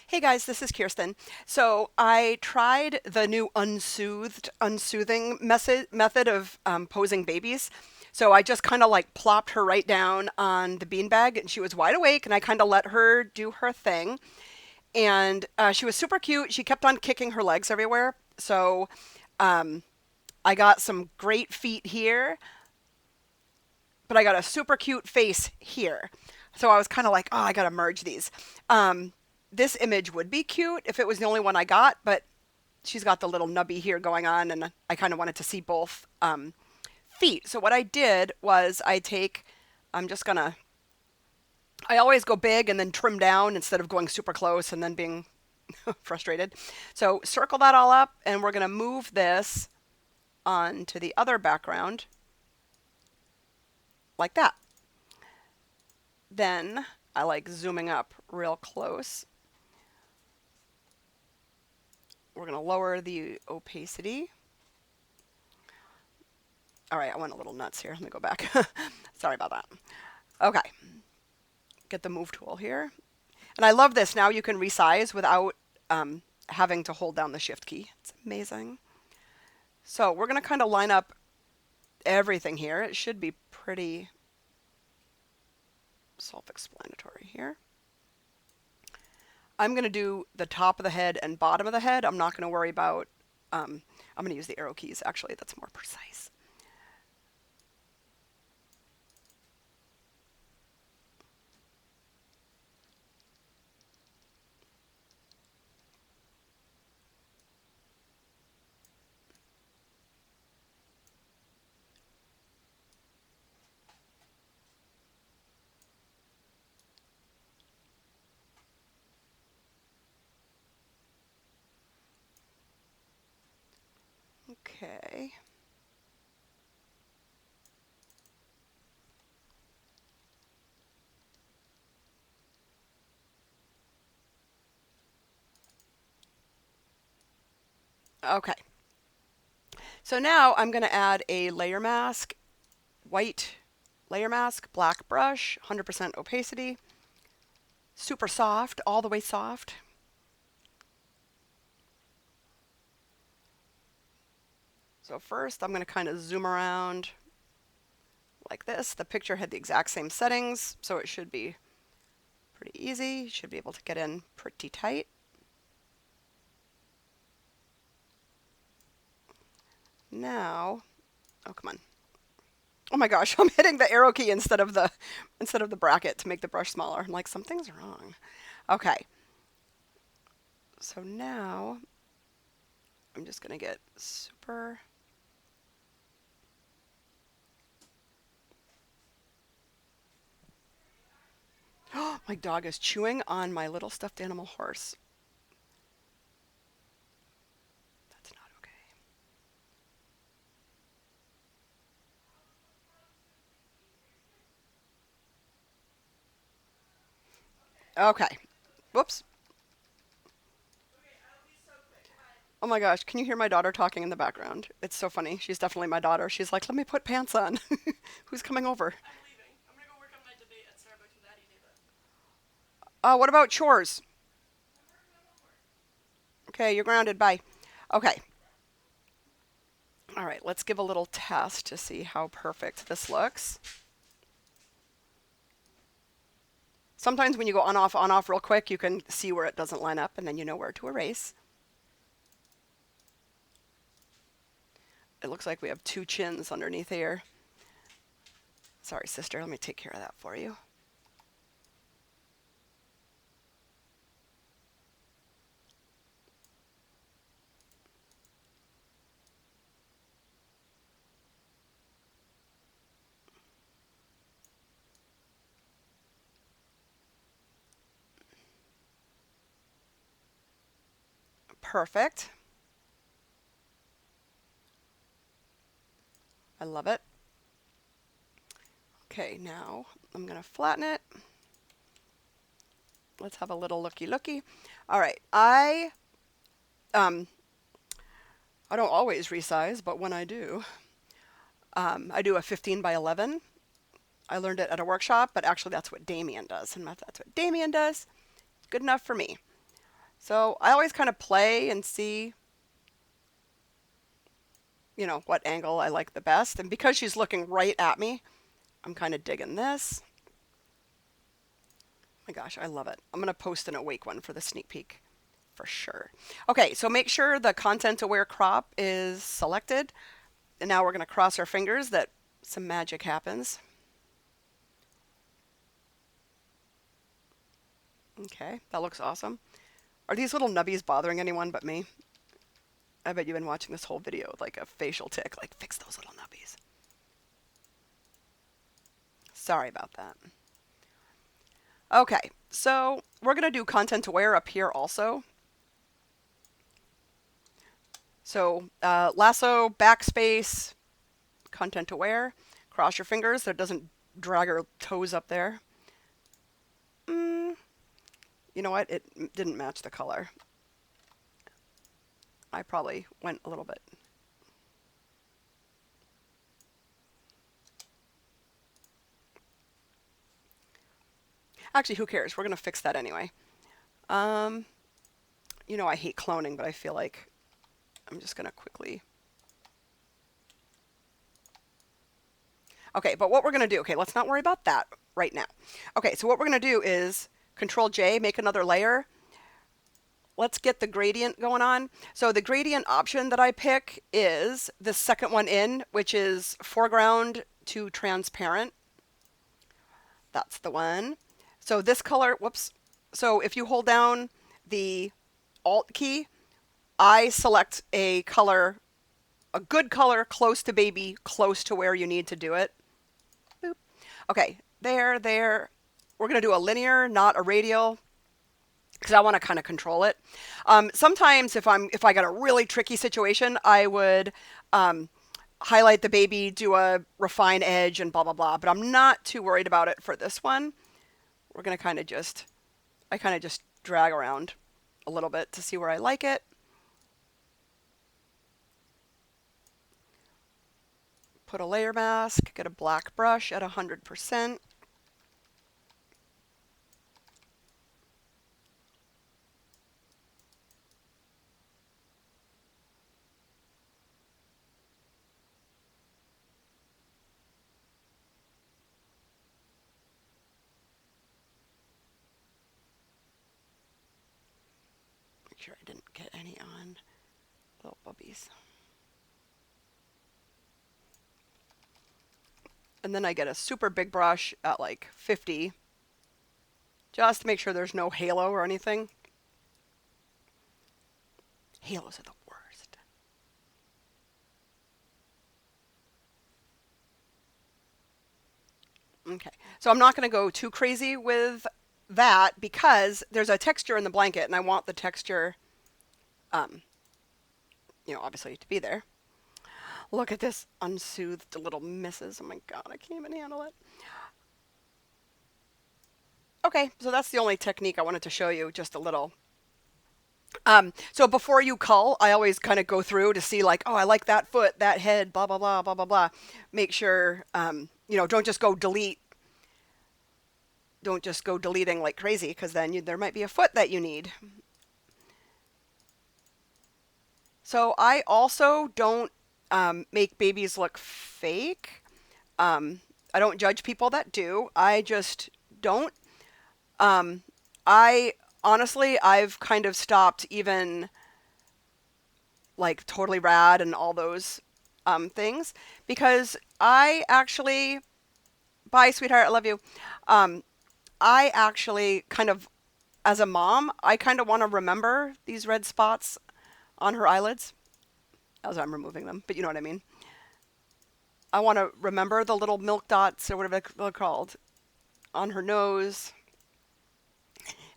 Hey guys, this is Kirsten. So I tried the new unsoothing method of posing babies. So I just kind of like plopped her right down on the beanbag, and she was wide awake, and I kind of let her do her thing. And she was super cute. She kept on kicking her legs everywhere. So um, I got some great feet here, but I got a super cute face here. So I was kind of like, oh, I got to merge these. Um, this image would be cute if it was the only one I got, but she's got the little nubby here going on, and I kind of wanted to see both feet. So what I did was I'm just gonna, I always go big and then trim down instead of going super close and then being frustrated. So circle that all up, and we're gonna move this onto the other background like that. Then I like zooming up real close. We're going to lower the opacity. All right, I went a little nuts here. Let me go back. Sorry about that. Okay, get the move tool here. And I love this. Now you can resize without having to hold down the shift key. It's amazing. So we're going to kind of line up everything here. It should be pretty self-explanatory here. I'm going to do the top of the head and bottom of the head. I'm not going to worry about, I'm going to use the arrow keys. Actually, that's more precise. Okay. Okay. So now I'm going to add a layer mask, white layer mask, black brush, 100% opacity, super soft, all the way soft. So first I'm going to kind of zoom around like this. The picture had the exact same settings, so it should be pretty easy. You should be able to get in pretty tight. Now, oh come on. Oh my gosh, I'm hitting the arrow key instead of the bracket to make the brush smaller. I'm like, something's wrong. Okay. So now I'm just going to get super. Oh, my dog is chewing on my little stuffed animal horse. That's not okay. Okay. Whoops. Oh my gosh, can you hear my daughter talking in the background? It's so funny. She's definitely my daughter. She's like, let me put pants on. Who's coming over? What about chores? Okay, you're grounded. Bye. Okay. All right, let's give a little test to see how perfect this looks. Sometimes when you go on off real quick, you can see where it doesn't line up, and then you know where to erase. It looks like we have two chins underneath here. Sorry, sister, let me take care of that for you. Perfect. I love it. Okay, now I'm going to flatten it. Let's have a little looky. All right, um, I don't always resize, but when I do a 15 by 11. I learned it at a workshop, but actually that's what Damien does, and if that's what Damien does, good enough for me. So I always kind of play and see, what angle I like the best. And because she's looking right at me, I'm kind of digging this. Oh my gosh, I love it. I'm going to post an awake one for the sneak peek for sure. Okay, so make sure the content aware crop is selected. And now we're going to cross our fingers that some magic happens. Okay, that looks awesome. Are these little nubbies bothering anyone but me? I bet you've been watching this whole video with like a facial tick, like fix those little nubbies. Sorry about that. Okay, so we're going to do content aware up here also. So lasso, backspace, content aware. Cross your fingers so it doesn't drag our toes up there. You know what? It didn't match the color. I probably went a little bit. Actually, who cares? We're going to fix that anyway. I hate cloning, but I feel like I'm just going to quickly. Okay, but what we're going to do, okay, let's not worry about that right now. Okay, so what we're going to do is Control J, make another layer. Let's get the gradient going on. So the gradient option that I pick is the second one in, which is foreground to transparent. That's the one. So this color, whoops. So if you hold down the Alt key, I select a color, a good color, close to baby, close to where you need to do it. Boop. Okay, there. We're going to do a linear, not a radial, because I want to kind of control it. Sometimes if I got a really tricky situation, I would highlight the baby, do a refine edge, and blah blah blah. But I'm not too worried about it for this one. We're gonna I kind of just drag around a little bit to see where I like it. Put a layer mask, get a black brush at 100%. Make sure I didn't get any on little bubbies. And then I get a super big brush at like 50, just to make sure there's no halo or anything. Halos are the worst. Okay, so I'm not going to go too crazy with that because there's a texture in the blanket and I want the texture, obviously to be there. Look at this unsoothed little misses. Oh my god, I can't even handle it. Okay, so that's the only technique I wanted to show you, just a little. So before you cull, I always kind of go through to see like, oh, I like that foot, that head, blah, blah, blah, blah, blah, blah. Make sure, don't just go delete. Don't just go deleting like crazy because then there might be a foot that you need. So I also don't make babies look fake. I don't judge people that do. I just don't. I honestly, I've kind of stopped even like Totally Rad and all those things because I actually, bye, sweetheart, I love you. I actually kind of, as a mom, I kind of want to remember these red spots on her eyelids as I'm removing them, but you know what I mean. I want to remember the little milk dots or whatever they're called on her nose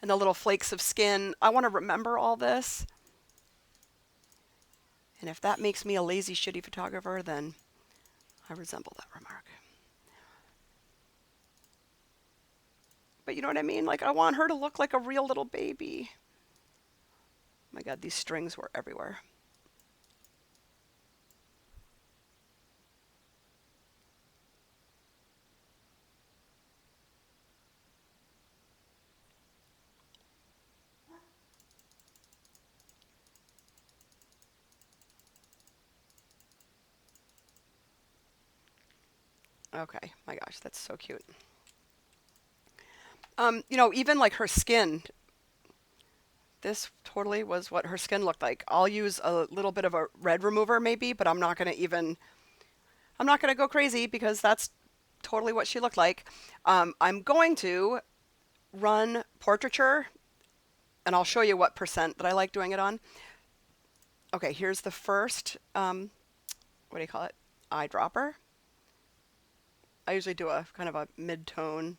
and the little flakes of skin. I want to remember all this. And if that makes me a lazy, shitty photographer, then I resemble that remark. But you know what I mean? Like, I want her to look like a real little baby. Oh my god, these strings were everywhere. Okay, my gosh, that's so cute. Even like her skin, this totally was what her skin looked like. I'll use a little bit of a red remover maybe, but I'm not gonna go crazy because that's totally what she looked like. I'm going to run portraiture and I'll show you what percent that I like doing it on. Okay, here's the first, what do you call it? Eyedropper. I usually do a kind of a mid-tone.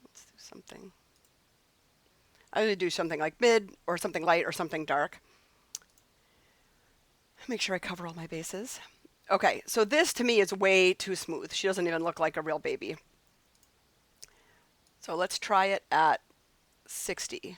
Let's do something. I usually do something like mid or something light or something dark. Make sure I cover all my bases. Okay, so this to me is way too smooth. She doesn't even look like a real baby. So let's try it at 60.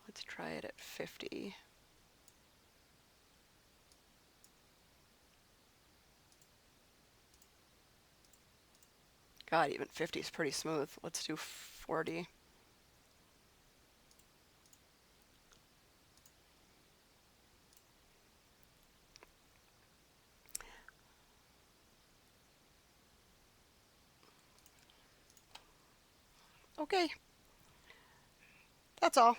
Let's try it at 50. God, even 50 is pretty smooth. Let's do 40. Okay, that's all.